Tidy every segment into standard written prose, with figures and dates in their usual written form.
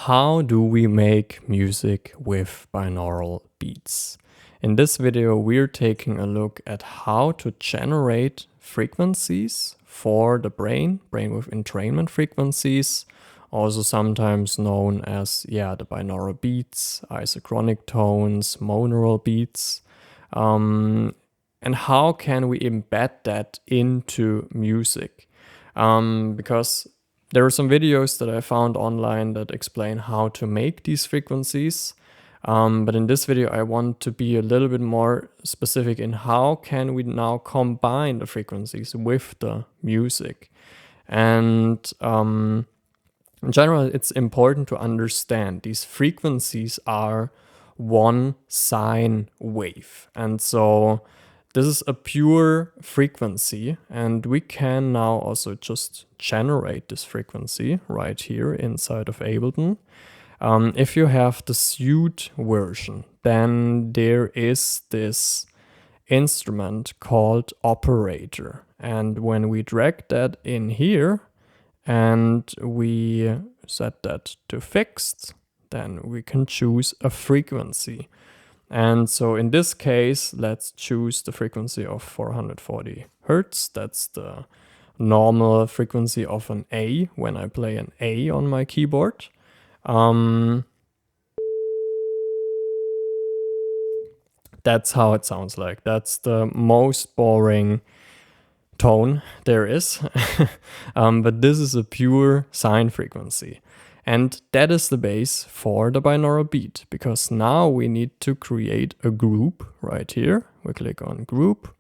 How do we make music with binaural beats? In this video, we're taking a look at how to generate frequencies for the brainwave entrainment frequencies, also sometimes known as, the binaural beats, isochronic tones, monaural beats. And how can we embed that into music? Because there are some videos that I found online that explain how to make these frequencies. But in this video, I want to be a little bit more specific in how can we now combine the frequencies with the music. And in general, it's important to understand these frequencies are one sine wave. And so this is a pure frequency, and we can now also just generate this frequency right here inside of Ableton. If you have the suite version, then there is this instrument called operator. And when we drag that in here and we set that to fixed, then we can choose a frequency. And so in this case, let's choose the frequency of 440 Hertz. That's the normal frequency of an A when I play an A on my keyboard. That's how it sounds like. That's the most boring tone there is. But this is a pure sine frequency. And that is the base for the binaural beat, because now we need to create a group right here. We click on group.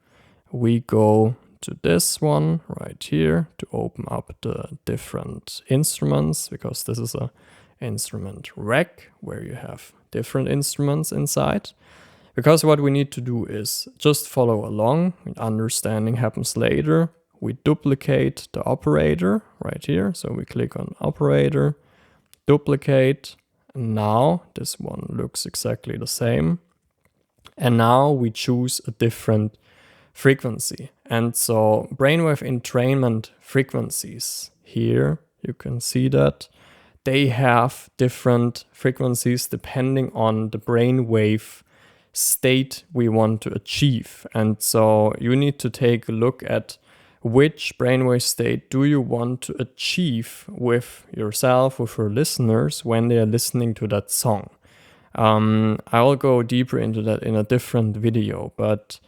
We go to this one right here to open up the different instruments, because this is a instrument rack where you have different instruments inside. Because what we need to do is just follow along. Understanding happens later. We duplicate the operator right here. So we click on operator, duplicate. Now this one looks exactly the same. And now we choose a different frequency. And so brainwave entrainment frequencies here, you can see that they have different frequencies depending on the brainwave state we want to achieve. And so you need to take a look at which brainwave state do you want to achieve with yourself, with your listeners when they are listening to that song. I'll go deeper into that in a different video, but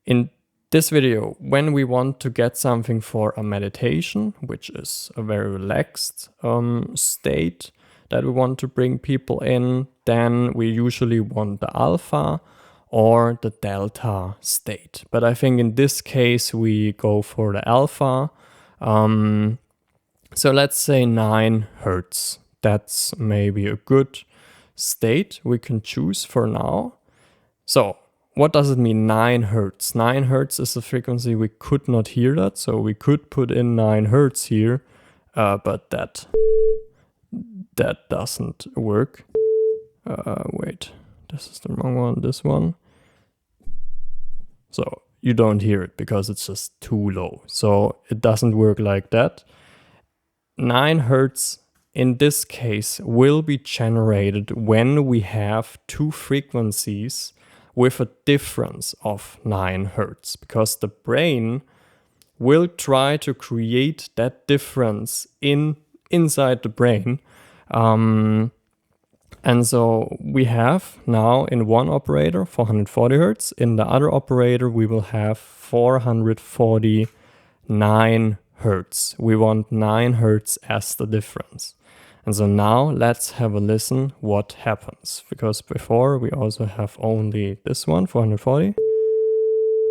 in this video, when we want to get something for a meditation, which is a very relaxed state that we want to bring people in, then we usually want the alpha or the delta state. But I think in this case, we go for the alpha. So let's say 9 Hertz. That's maybe a good state we can choose for now. So what does it mean, 9 Hertz? 9 Hertz is a frequency we could not hear that. So we could put in 9 Hertz here, but that doesn't work. Wait. This is the wrong one, this one. So you don't hear it because it's just too low. So it doesn't work like that. 9 Hertz in this case will be generated when we have two frequencies with a difference of 9 Hertz, because the brain will try to create that difference inside the brain. And so we have now in one operator 440 Hertz. In the other operator, we will have 449 Hertz. We want 9 Hertz as the difference. And so now let's have a listen what happens. Because before we also have only this one, 440.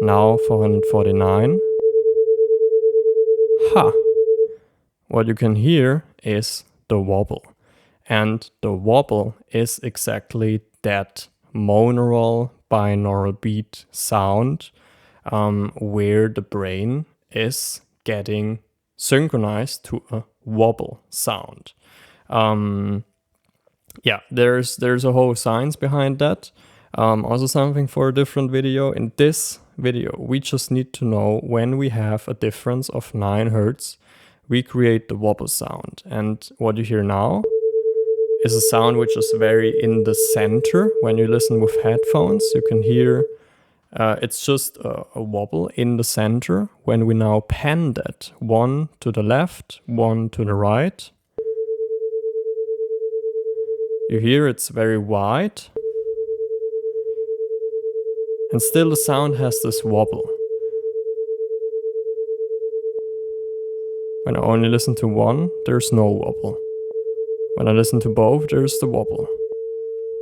Now 449. What you can hear is the wobble. And the wobble is exactly that monaural binaural beat sound where the brain is getting synchronized to a wobble sound. There's a whole science behind that. Also something for a different video. In this video, we just need to know when we have a difference of 9 Hertz, we create the wobble sound. And what you hear now is a sound which is very in the center. When you listen with headphones, you can hear it's just a wobble in the center. When we now pan that, one to the left, one to the right, you hear it's very wide, and still the sound has this wobble. When I only listen to one, there's no wobble. When I listen to both, there's the wobble.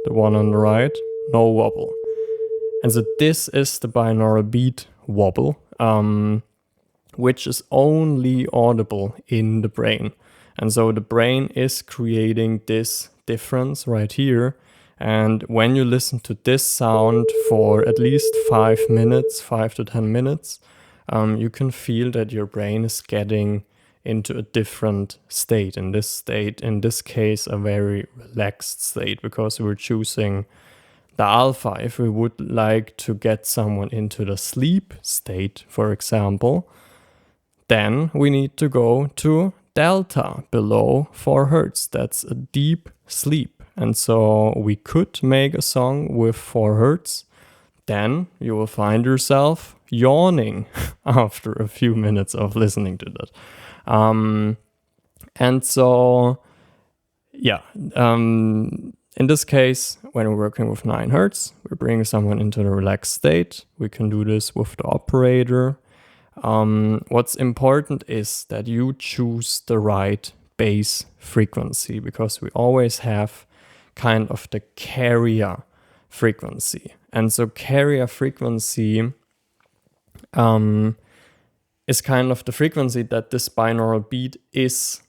The one on the right, no wobble. And so this is the binaural beat wobble, which is only audible in the brain. And so the brain is creating this difference right here. And when you listen to this sound for at least 5 minutes, 5 to 10 minutes, you can feel that your brain is getting into a different state. In this case, a very relaxed state, because we're choosing the alpha. If we would like to get someone into the sleep state, for example, then we need to go to delta, below 4 Hertz. That's a deep sleep. And so we could make a song with 4 Hertz. Then you will find yourself yawning after a few minutes of listening to that. And so, yeah, in this case, when we're working with 9 Hertz, we're bringing someone into the relaxed state. We can do this with the operator. What's important is that you choose the right bass frequency, because we always have kind of the carrier frequency. And so carrier frequency is kind of the frequency that this binaural beat is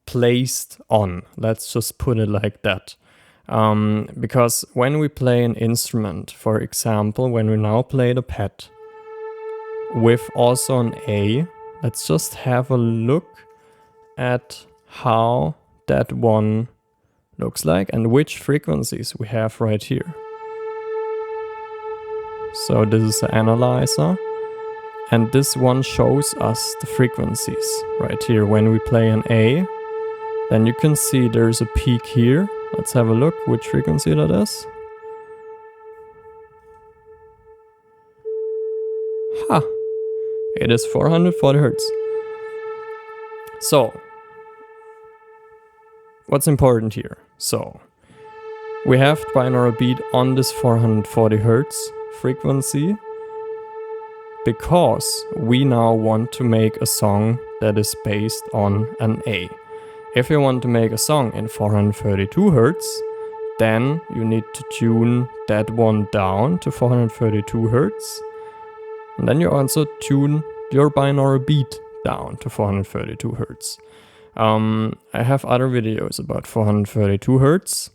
placed on. Let's just put it like that. Because when we play an instrument, for example, when we now play the pad with also an A, let's just have a look at how that one looks like and which frequencies we have right here. So this is the analyzer, and this one shows us the frequencies right here. When we play an A, then you can see there's a peak here. Let's have a look which frequency that is. Ha! It is 440 Hertz. So, what's important here? So, we have binaural beat on this 440 Hertz frequency because we now want to make a song that is based on an A. If you want to make a song in 432 Hertz, then you need to tune that one down to 432 Hertz. And then you also tune your binaural beat down to 432 Hertz. I have other videos about 432 Hertz.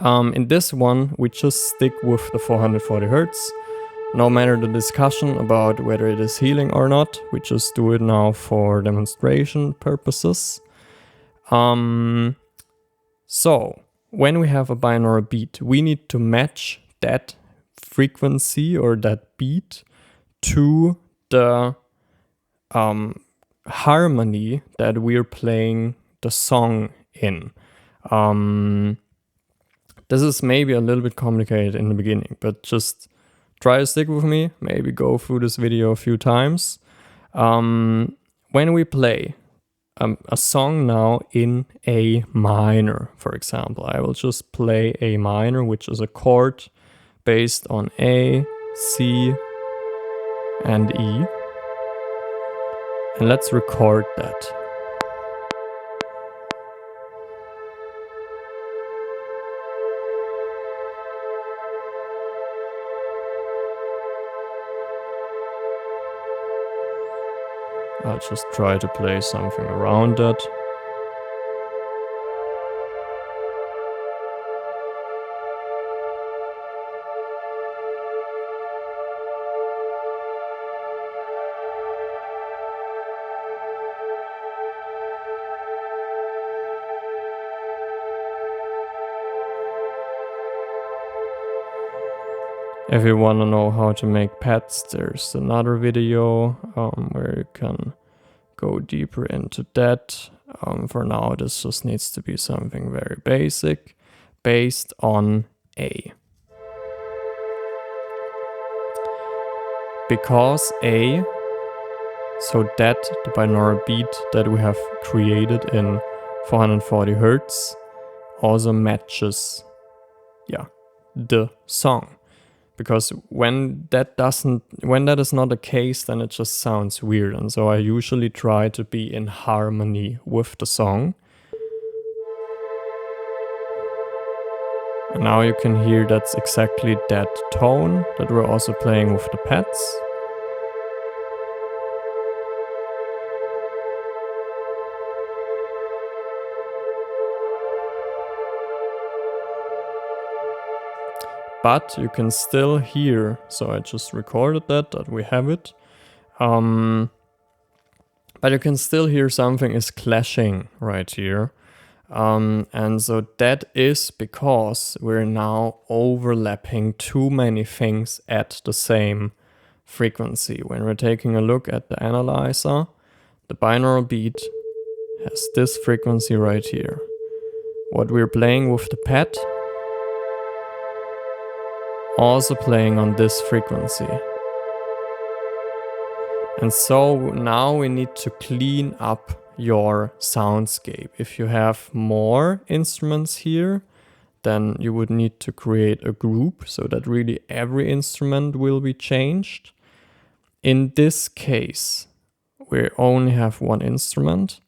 In this one, we just stick with the 440 Hertz. No matter the discussion about whether it is healing or not, we just do it now for demonstration purposes. So, when we have a binaural beat, we need to match that frequency or that beat to the harmony that we're playing the song in. This is maybe a little bit complicated in the beginning, but just try to stick with me, maybe go through this video a few times. When we play a song now in A minor, for example, I will just play A minor, which is a chord based on A, C, and E. And let's record that. I'll just try to play something around that. If you want to know how to make pads, there's another video where you can go deeper into that. For now, this just needs to be something very basic based on A. Because A, so that the binaural beat that we have created in 440 Hertz also matches, the song. Because when that is not the case, then it just sounds weird. And so I usually try to be in harmony with the song. And now you can hear that's exactly that tone that we're also playing with the pads. But you can still hear, so I just recorded that we have it. But you can still hear something is clashing right here. And so that is because we're now overlapping too many things at the same frequency. When we're taking a look at the analyzer, the binaural beat has this frequency right here. What we're playing with the pad, also playing on this frequency. And so now we need to clean up your soundscape. If you have more instruments here, then you would need to create a group so that really every instrument will be changed. In this case, we only have one instrument.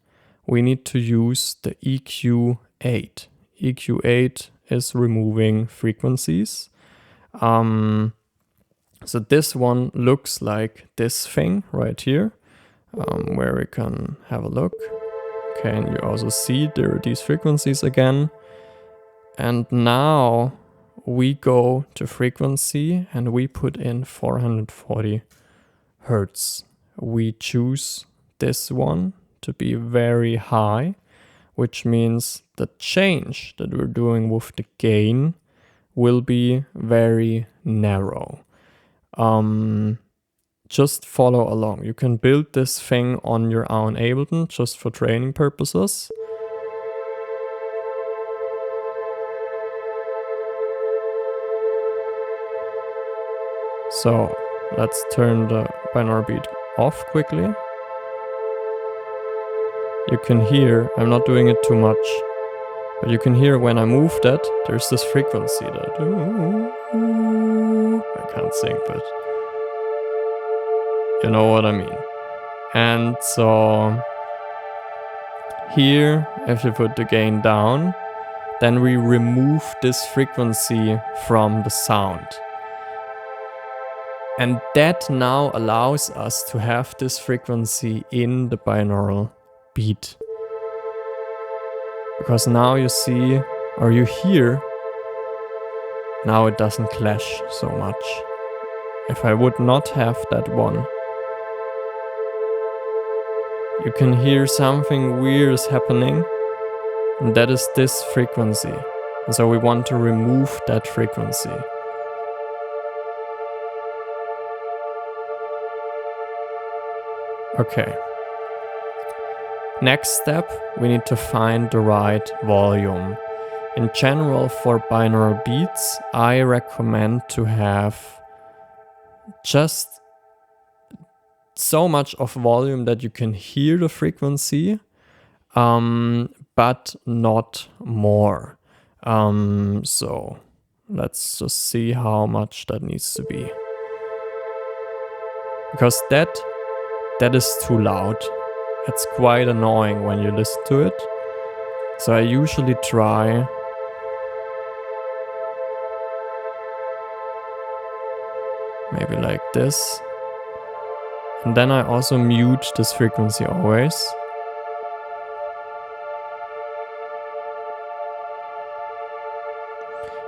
We need to use the EQ8. EQ8 is removing frequencies. So this one looks like this thing right here, where we can have a look. Okay, and you also see there are these frequencies again. And now we go to frequency and we put in 440 Hertz. We choose this one to be very high, which means the change that we're doing with the gain will be very narrow. Just follow along. You can build this thing on your own Ableton just for training purposes. So let's turn the binaural beat off quickly. You can hear, I'm not doing it too much, but you can hear when I move that, there's this frequency that, I can't sing, but you know what I mean. And so here, if you put the gain down, then we remove this frequency from the sound. And that now allows us to have this frequency in the binaural beat. Because now you see, or you hear, now it doesn't clash so much. If I would not have that one, you can hear something weird is happening, and that is this frequency. And so we want to remove that frequency. Okay. Next step, we need to find the right volume. In general, for binaural beats, I recommend to have just so much of volume that you can hear the frequency, but not more. So let's just see how much that needs to be. Because that is too loud. It's quite annoying when you listen to it. So I usually try maybe like this. And then I also mute this frequency always.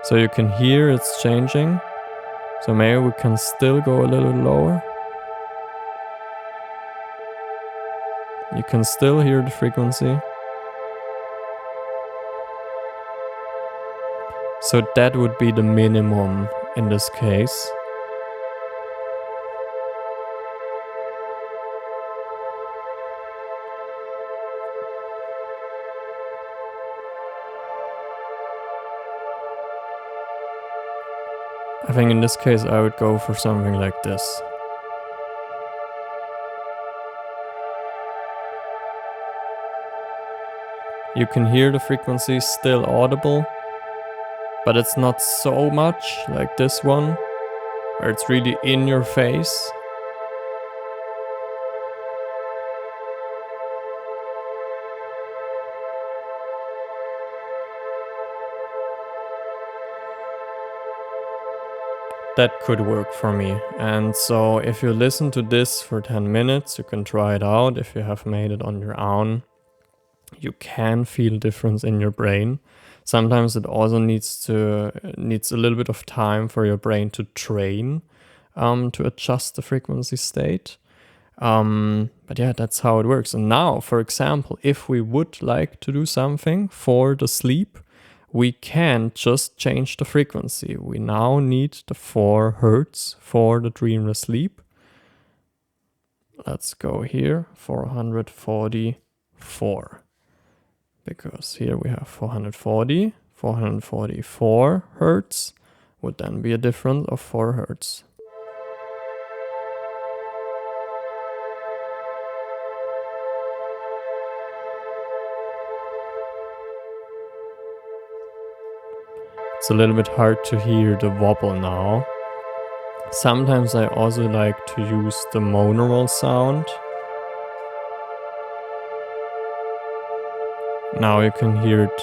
So you can hear it's changing. So maybe we can still go a little lower. You can still hear the frequency. So that would be the minimum in this case. I think in this case I would go for something like this. You can hear the frequency still audible, but it's not so much like this one, where it's really in your face. That could work for me. And so if you listen to this for 10 minutes, you can try it out. If you have made it on your own, you can feel difference in your brain. Sometimes it also needs a little bit of time for your brain to train to adjust the frequency state. But yeah, that's how it works. And now, for example, if we would like to do something for the sleep, we can just change the frequency. We now need the 4 Hertz for the dreamless sleep. Let's go here, 444. Because here we have 440, 444 Hertz would then be a difference of 4 Hertz. It's a little bit hard to hear the wobble now. Sometimes I also like to use the Monaural sound. Now you can hear it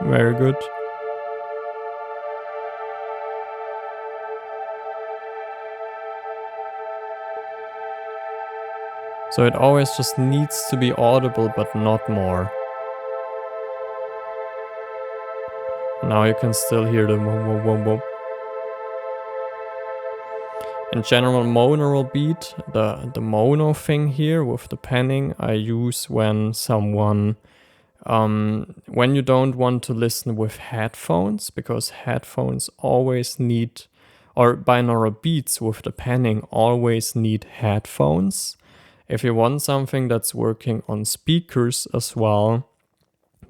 very good. So it always just needs to be audible, but not more. Now you can still hear the whoop, whoop, whoop, whoop. In general, monaural beat, the mono thing here with the panning, I use when someone, when you don't want to listen with headphones, because headphones always need, or binaural beats with the panning always need headphones. If you want something that's working on speakers as well,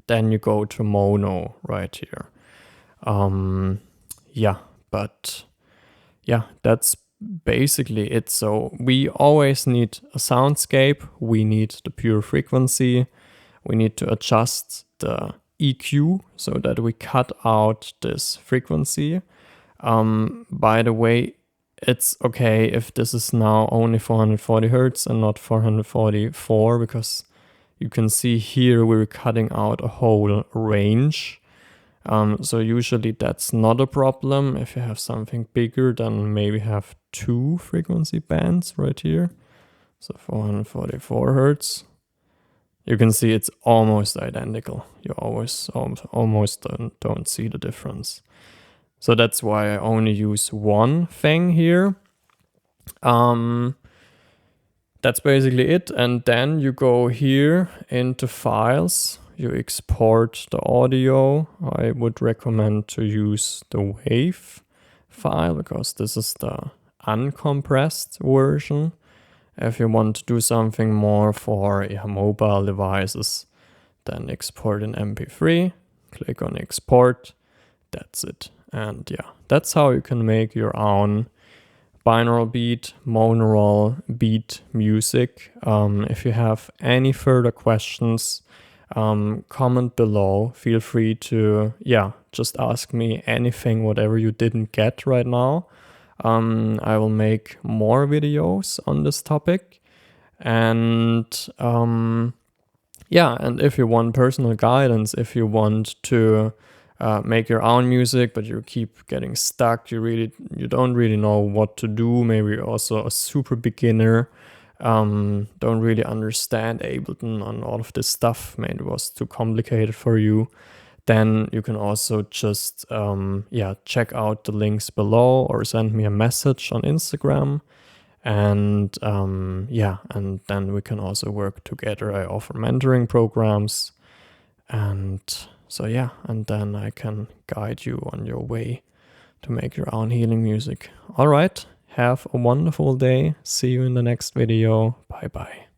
then you go to mono right here. Yeah, but yeah, that's basically it. So we always need a soundscape, we need the pure frequency, we need to adjust the EQ so that we cut out this frequency. By the way, it's okay if this is now only 440 Hertz and not 444, because you can see here we're cutting out a whole range. So usually that's not a problem. If you have something bigger, then maybe have 2 frequency bands right here. So 444 Hertz. You can see it's almost identical. You almost don't see the difference. So that's why I only use one thing here. That's basically it. And then you go here into files. You export the audio. I would recommend to use the WAV file because this is the uncompressed version. If you want to do something more for mobile devices, then export in MP3, click on export, that's it. And yeah, that's how you can make your own binaural beat, monaural beat music. If you have any further questions, comment below. Feel free to, just ask me anything, whatever you didn't get right now. I will make more videos on this topic. And and if you want personal guidance, if you want to make your own music, but you keep getting stuck, you don't really know what to do, maybe you're also a super beginner, don't really understand Ableton and all of this stuff, maybe it was too complicated for you, then you can also just check out the links below or send me a message on Instagram. And and then we can also work together. I offer mentoring programs, and so and then I can guide you on your way to make your own healing music. All right, have a wonderful day. See you in the next video. Bye bye.